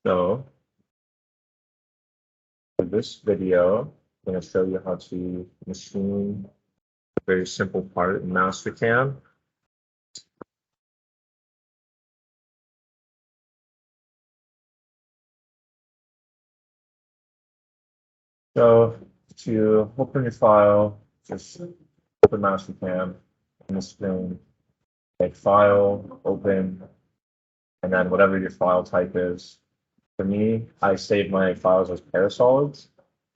So for this video, I'm going to show you how to machine a very simple part in Mastercam. So to open your file, just open Mastercam on the screen, make file, open, and then whatever your file type is. For me, I save my files as parasolids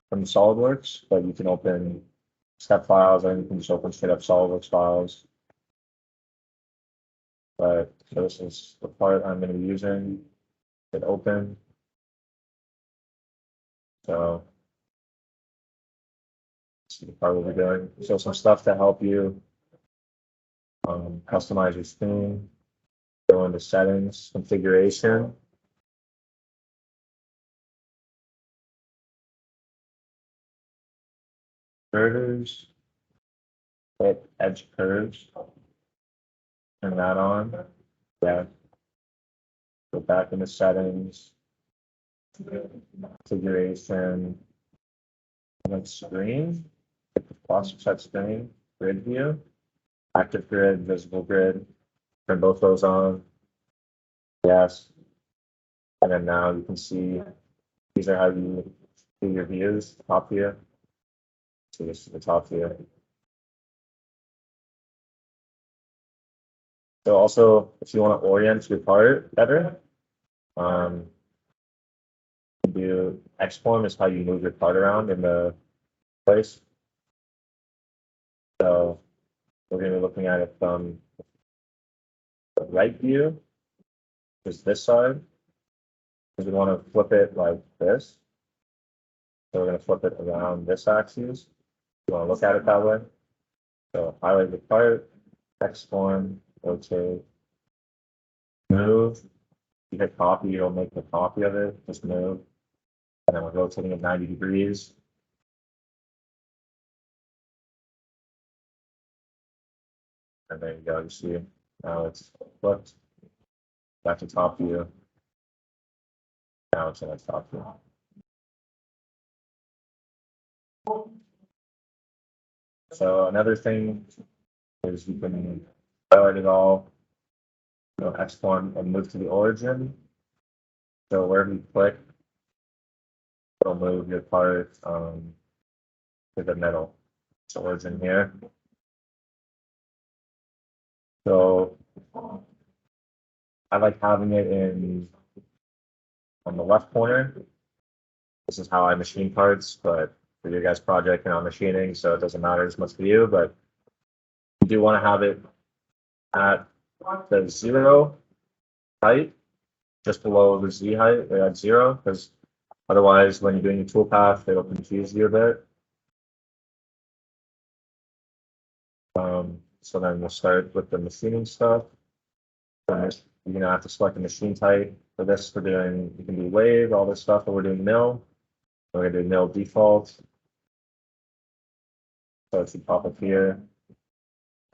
from SolidWorks, but you can open step files and you can just open straight up SolidWorks files. But so this is the part I'm going to be using. Hit open. So this is the part we'll be doing. So some stuff to help you customize your screen. Go into settings, configuration. Curves. Hit edge curves. Turn that on. Yeah. Go back into settings. Configuration. And then screen. Hit the plus set screen. Grid view. Active grid, visible grid. Turn both those on. Yes. And then now you can see these are how you do your views, top view. So this is the top view. So also, if you want to orient your part better, do X-form is how you move your part around in the place. So we're going to be looking at it from the right view, which is this side, because we want to flip it like this. So we're going to flip it around this axis. You want to look at it that way. So highlight the part, X-form, rotate, move. You hit copy, you'll make a copy of it, just move. And then we're rotating it 90 degrees. And there you go, you see now it's flipped. Back to top view. Now it's in the top view. So another thing is you can highlight it all, X-form and move to the origin. So wherever you click, it'll move your part to the middle. So origin here. So I like having it on the left corner. This is how I machine parts, but for your guys' project, you're not machining, so it doesn't matter as much for you. But you do want to have it at the 0 height, just below the Z height, at 0, because otherwise, when you're doing your toolpath, it'll confuse you a bit. So then we'll start with the machining stuff. You're gonna have to select a machine type. For this, we're doing, you can do wave, all this stuff, but we're doing mill. We're gonna do mill default. So it should pop up here.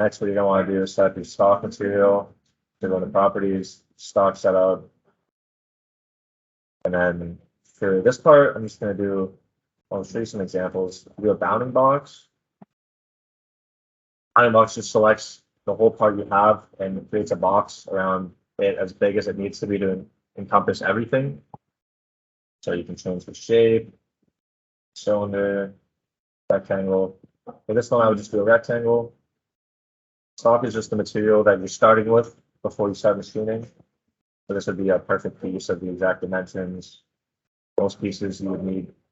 Next, what you're gonna want to do is set up your stock material. To go to properties, stock setup. And then for this part, I'm just gonna do, I'll show you some examples. Do a bounding box. Bounding box just selects the whole part you have and creates a box around it as big as it needs to be to encompass everything. So you can change the shape, cylinder, rectangle. For this one, I would just do a rectangle. Stock is just the material that you're starting with before you start machining. So this would be a perfect piece of the exact dimensions. Most pieces you would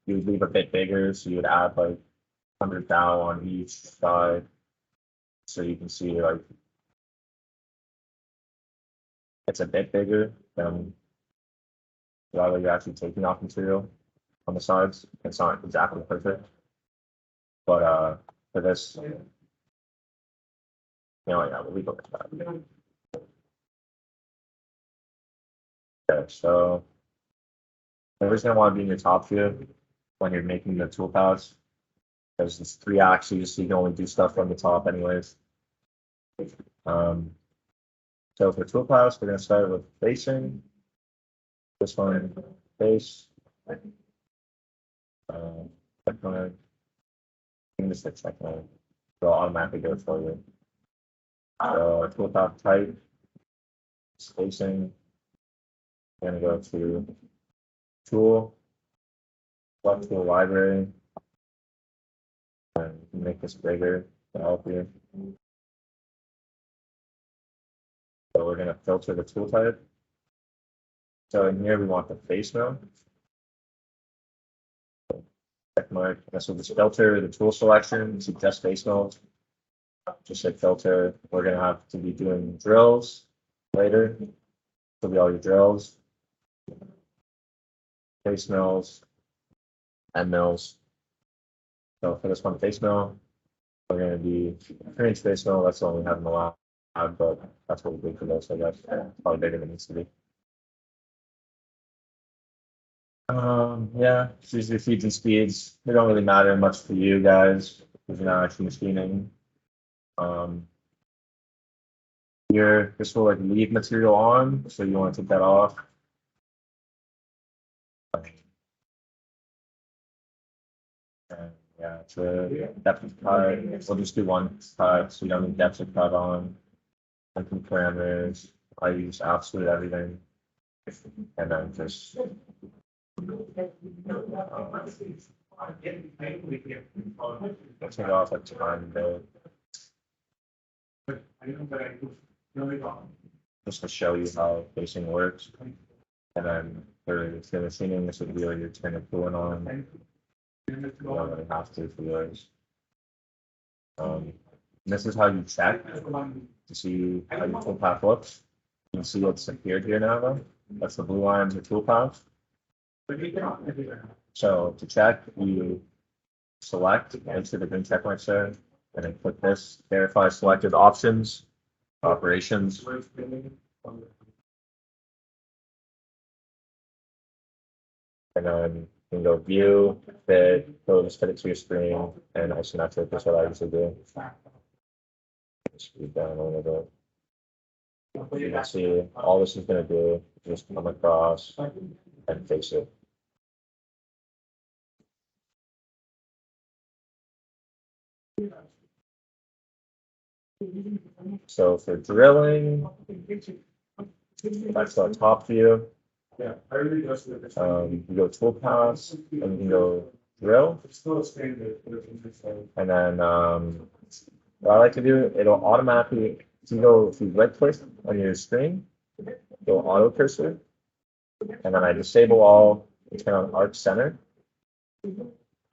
leave a bit bigger, so you would add like 100 thou on each side. So you can see like it's a bit bigger than that way you're actually taking off material on the sides. It's not exactly perfect. But for this, yeah, we'll leave it like that. Okay, so everything's gonna want to be in your top view when you're making the toolpaths. There's this 3 axes, so you can only do stuff from the top anyways. So for toolpaths, we're gonna start with facing. This one, face. Check mark. You can just hit check mark. It'll automatically go for you. So toolpath type, spacing. I'm gonna go to tool, select tool library, and make this bigger to help you. So we're gonna filter the tool type. So in here we want the face mount. Check mark. This will just filter the tool selection to just face mode. Just hit filter. We're gonna have to be doing drills later. Will be all your drills, face mills, and mills. So for this one, face mill, we're gonna be 3-inch face mill. That's the one we have in the lab, but that's what we do for this. I guess probably bigger than it needs to be. Yeah, it's usually feeds and speeds. They don't really matter much for you guys because you're not actually machining. Here, this will like leave material on, so you want to take that off. And yeah, it's a depth of cut. We'll just do one cut, so you don't need depth of cut on. Different parameters. I use absolute everything, and then just. Let's take off like time bit. Just to show you how facing works. And then for machining, this would be like your turn of coolant on. You don't really have to for yours. This is how you check to see how your toolpath looks. You can see it's appeared here now though. That's the blue lines of toolpath. So to check, you select, enter the green check marks there, and then click this, verify selected options, operations. And then you can go view, fit, go just fit it to your screen, and isometric. That's what I usually do. Speed down a little bit. You can see all this is going to do is just come across and face it. So for drilling, that's the top view. You go tool paths, and you can go drill. And then what I like to do, it'll automatically, if you right click on your screen, go auto cursor, and then I disable all, turn on arc center.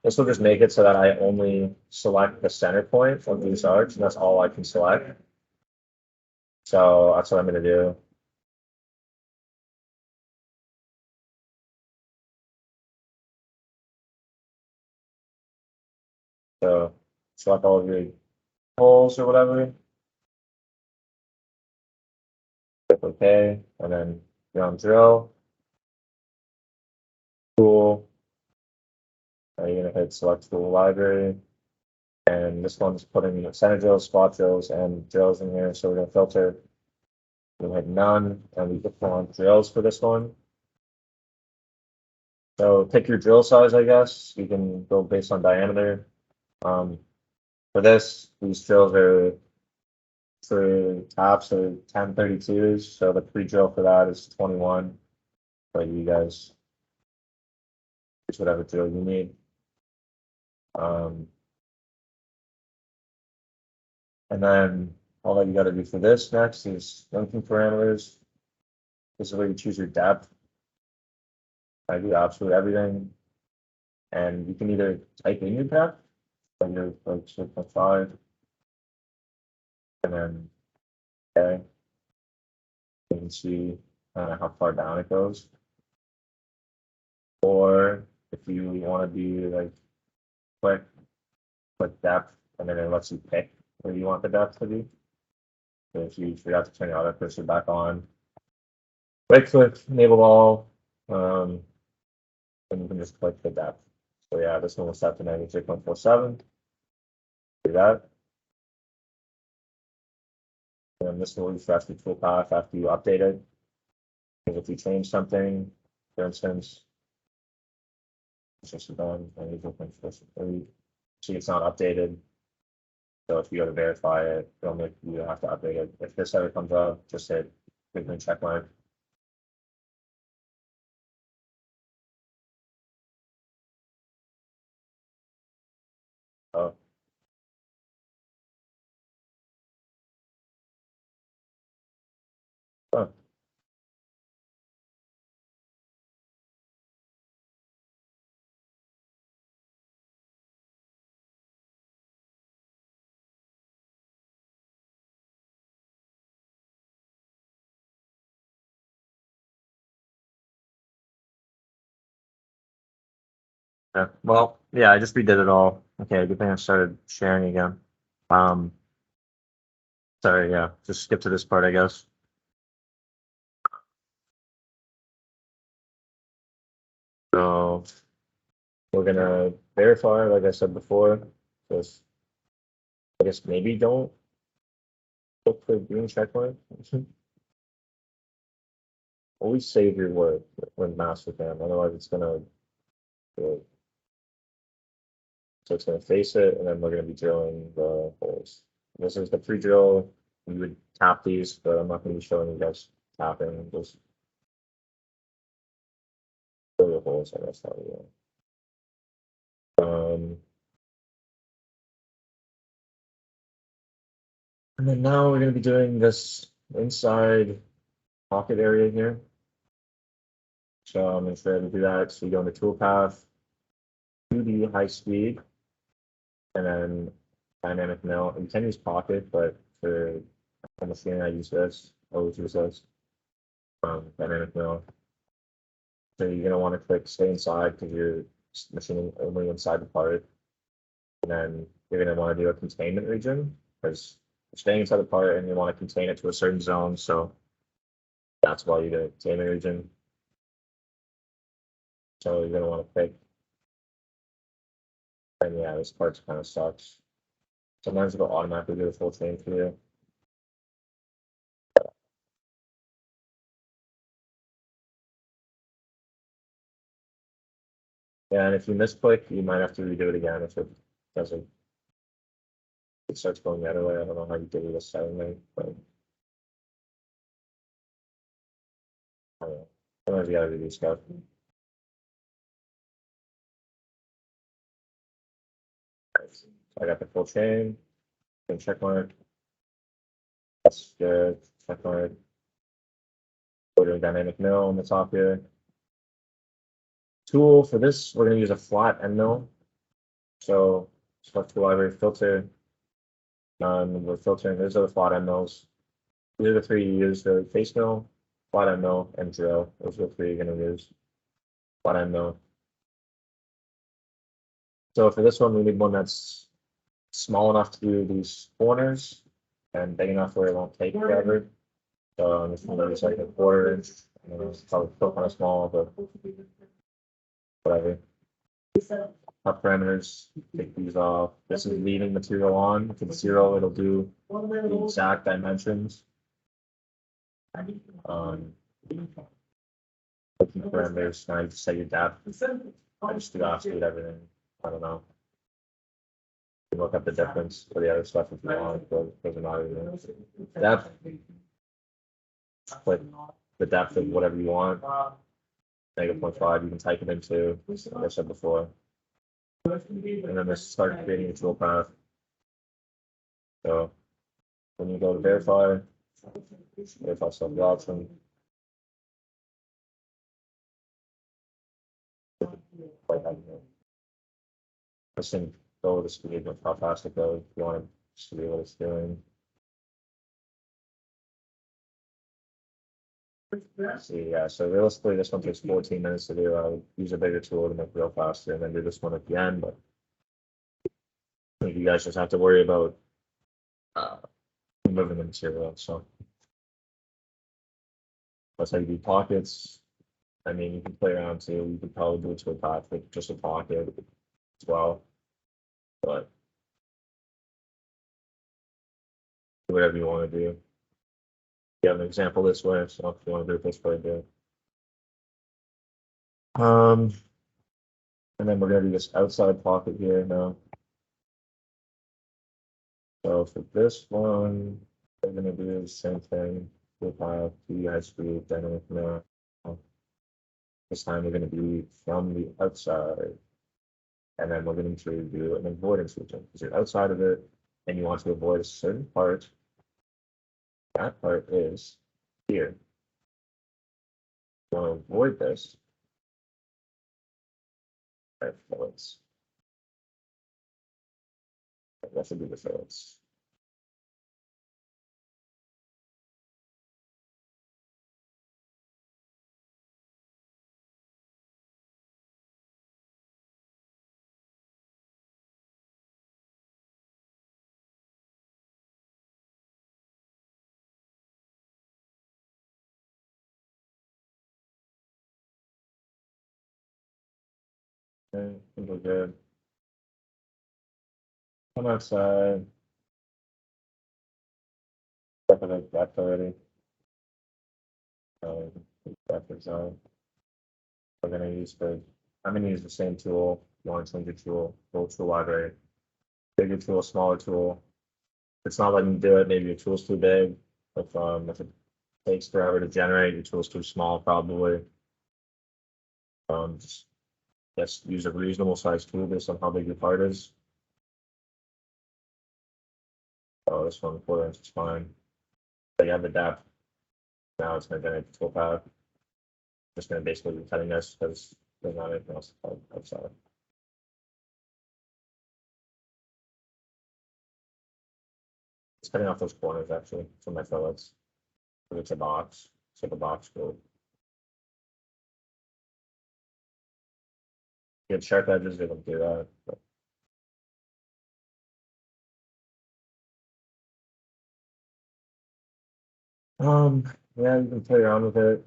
This will just make it so that I only select the center point of these arcs, and that's all I can select. So that's what I'm going to do. So select all of your holes or whatever. Click OK, and then you're on drill. Tool. You're going to hit select tool library. And this one's putting center drills, spot drills, and drills in here. So we're going to filter. We'll hit none, and we can put on drills for this one. So pick your drill size, I guess. You can go based on diameter. For this, these drills are for taps are 1032s. So the pre-drill for that is 21. But you guys use whatever drill you need. And then all that you got to do for this next is linking parameters. This is where you choose your depth. I do absolutely everything. And you can either type in your depth, like your 6.5, and then okay, you can see how far down it goes. Or if you want to be like click depth, and then it lets you pick where you want the depth to be. So if you forgot to turn your auto cursor back on, right click, enable all, and you can just click the depth. So yeah, this one was set to -3.47. Do that. And this will refresh the toolpath after you update it. Because if you change something, for instance, It's just done, and you can see it's not updated. So if you go to verify it, it'll make you have to update it. If this ever comes up, just hit green check mark. Oh. Oh. Yeah. Well, yeah, I just redid it all. Okay, good thing I started sharing again. Um, sorry, yeah, just skip to this part, I guess. So we're gonna verify, like I said before. Just, I guess maybe don't look for green check mark. Always save your work when Mastercam, otherwise it's gonna. So it's gonna face it, and then we're gonna be drilling the holes. This is the pre-drill. You would tap these, but I'm not gonna be showing you guys tapping. Just drill the holes. I guess that way. And then now we're gonna be doing this inside pocket area here. So I'm gonna try to do that. So you go into toolpath, 2D high speed, and then dynamic mill. You can use pocket, but for the machine I use this. I always use this. Dynamic mill. So you're gonna want to click stay inside because you're machining only inside the part. And then you're gonna want to do a containment region because you're staying inside the part and you want to contain it to a certain zone. So that's why you do a containment region. So you're gonna want to pick. And yeah, this part kind of sucks. Sometimes it'll automatically do a full chain for you. Yeah, and if you misclick, you might have to redo it again if it doesn't. It starts going the other way. I don't know how you do this setting, but I don't know. Sometimes you gotta redo stuff. So I got the full chain. Check mark. That's good. Check mark. Go to dynamic mill on the top here. Tool for this, we're going to use a flat end mill. So select the library filter. We're filtering. These are the flat end mills. These are the three you use: the face mill, flat end mill, and drill. Those are the three you're going to use. Flat end mill. So for this one, we need one that's small enough to do these corners and big enough where it won't take forever. So I'm just going to use like a 1/4 inch. It's probably still kind of small, but whatever. Up parameters, take these off. This is leaving material on. If it's 0, it'll do the exact dimensions. Looking parameters, now you just set your depth. I just do absolute everything. I don't know. You can look up the difference for the other stuff if you want, but doesn't matter. Depth. Put the depth of whatever you want. -0.5, you can type it into, like I said before. And then this start creating a tool path. So when you go to verify select the option. This thing go with the speed of how fast it goes. If you want to see what it's doing. See, yeah, so realistically, this one takes 14 minutes to do. I'll use a bigger tool to make it real faster and then do this one at the end. But you guys just have to worry about moving the material. So that's how you do pockets. I mean, you can play around too. You could probably do it to a path with just a pocket as well. But whatever you want to do. You have an example this way, so if you want to do it this way, do it. And then we're gonna do this outside pocket here now. So for this one, we're gonna do the same thing. We'll have the high screw dynamic now. This time we're gonna be from the outside. And then we're going to do an avoidance region because you're outside of it and you want to avoid a certain part. That part is here. You want to avoid this. Right, fillets. That should be the fillets. Okay, I think we're good. Come outside. Definitely depth already. Depth is on. We're gonna use the. I'm gonna use the same tool. You want to change your tool? Full tool library. Bigger tool, smaller tool. If it's not letting you do it, maybe your tool's too big. If it takes forever to generate, your tool's too small, probably. Just use a reasonable size tool based on how big your part is. Oh, this one 1/4 inch is fine. But you have the depth. Now it's going to generate the tool path. Just going to basically be cutting this because there's not anything else outside. It's cutting off those corners actually from my fillets. It's a box, so the box will get sharp edges. They don't do that. But. Yeah, you can play around with it.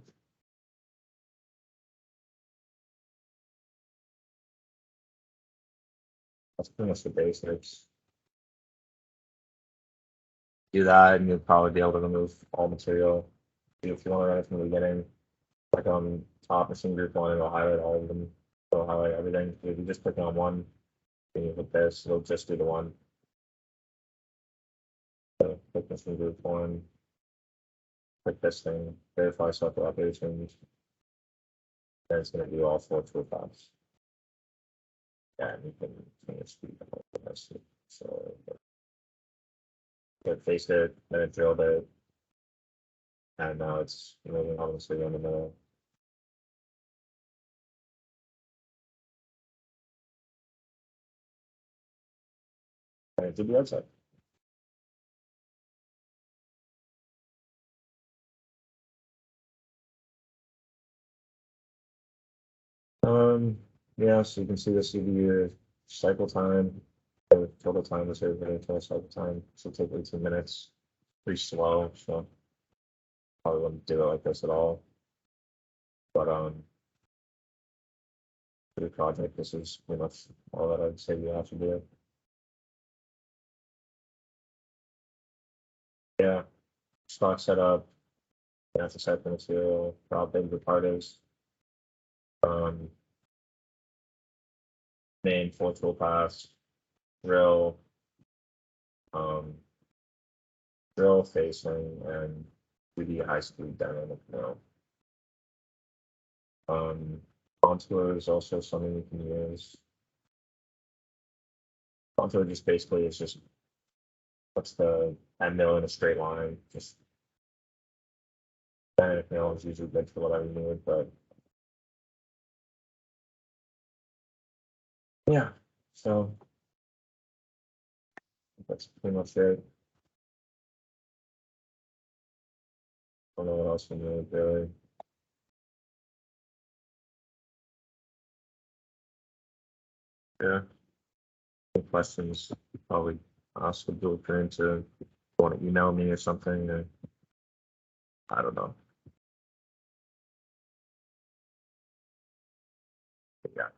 That's pretty much the basics. Do that, and you'll probably be able to remove all material. If you want to run it from the beginning, like on top machine group one, it'll highlight all of them. It'll highlight everything. If you just click on one, then you hit this, it'll just do the one. So click machine group one, click this thing, verify software operations. Then it's going to do all 4 toolpaths. Yeah, and you can change the speed of this. So it faced it, then it drilled it, and now it's moving obviously in the middle. And it did the outside. Yeah, so you can see the CPU cycle time, the total time is over the total cycle time. So take 18 minutes, pretty slow. So probably wouldn't do it like this at all. But for the project, this is pretty much all that I'd say you have to do. Yeah, stock setup, you have to set the material, how big the part is. Main 4 tool paths, drill, drill facing, and 2D high speed dynamic mill. Contour is also something you can use. Contour just basically is just puts the end mill in a straight line. Just dynamic mill is usually good for whatever you need, but yeah. So that's pretty much it. I don't know what else we need really. Yeah. Any questions? Probably ask the blueprint to want to email me or something. Or, I don't know. But yeah.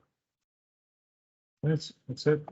That's it.